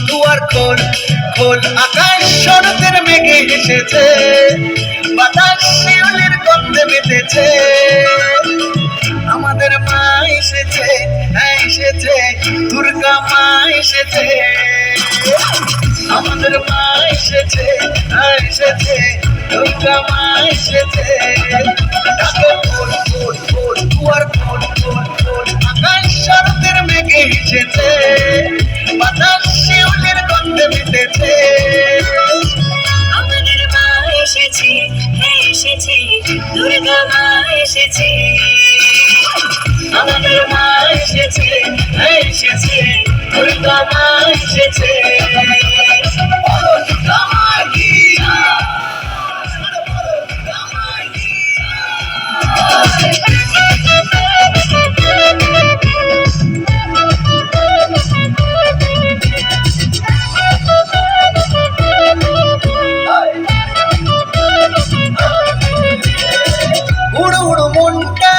দুয়ার খোল খোল, আকাশ শরতের মেঘে এসেছে, বাতাস শিউলির গন্ধে মেতেছে। আমাদের মা এসেছে, এসেছে, দুর্গা মা এসেছে। আমাদের মা এসেছে, এসেছে, দুর্গা মা এসেছে। ডাকো খোল খোল খোল, দুয়ার খোল খোল খোল, আকাশ শরতের মেঘে এসেছে, বাতাস শিউলির গন্ধে মেতেছে। আমাদের মা এসেছে, এসেছে, দুর্গা মা এসেছে। আমাদের মা এসেছে, এসেছে, দুর্গা মা এসেছে। বলো দুর্গা মার কি জয়। বলো দুর্গা মার কি জয়। উড়ো উড়ো মনটা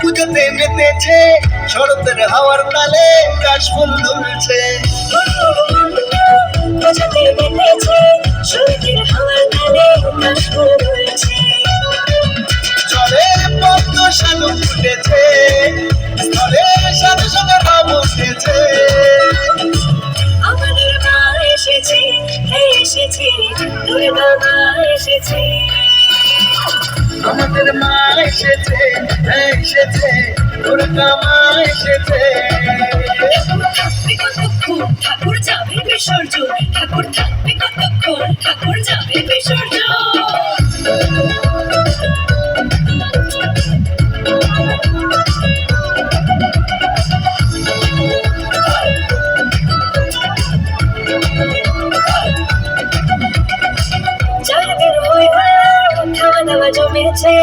পুজোতে মেতেছে, শরতের হাওয়ার তালে কাশফুল দুলছে। বাজাতে মেতেছে, শরতের হাওয়ার তালে কাশফুল দুলছে। চলে পদ্ম শালু ফুটেছে, স্থলে সাথে সাথে ভাব উঠেছে। আমাদের মা এসেছে, এসেছে, দুর্গা মা এসেছে। আমাদের মা এসেছে, এসেছে, দুর্গা মা এসেছে। থাকবে কতক্ষণ ঠাকুর যাবে বিসর্জন, ঠাকুর থাকবে কতক্ষণ ঠাকুর যাবে বিসর্জন। চারদিন হয়ে খাওয়া দাওয়া জমেছে,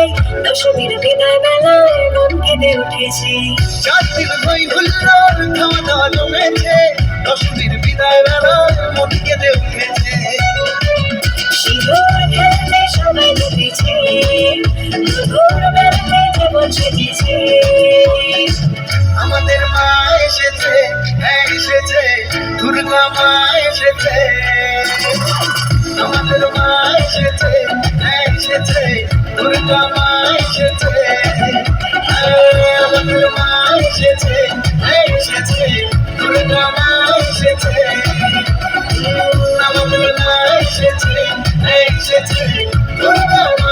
দশমীর বিদায় বেলায় মন কেঁদে উঠেছে। 4 দিন হই হুল্লোড়, খাওয়া দাওয়া জমেছে, দশমীর বিদায় বেলা মন কেঁদে উঠেছে। সিঁদুর খেলতে সবাই জুটেছে, মধুর বেলাতে জীবন সেজেছে। আমাদের মা এসেছে, এসেছে, দুর্গা মা এসেছে। আমাদের মা এসেছে, এসেছে, দুর্গা মা এসেছে। আমাদের মা এসেছে, এসেছে, দুর্গা মা এসেছে। আমাদের মা এসেছে, এসেছে, দুর্গা মা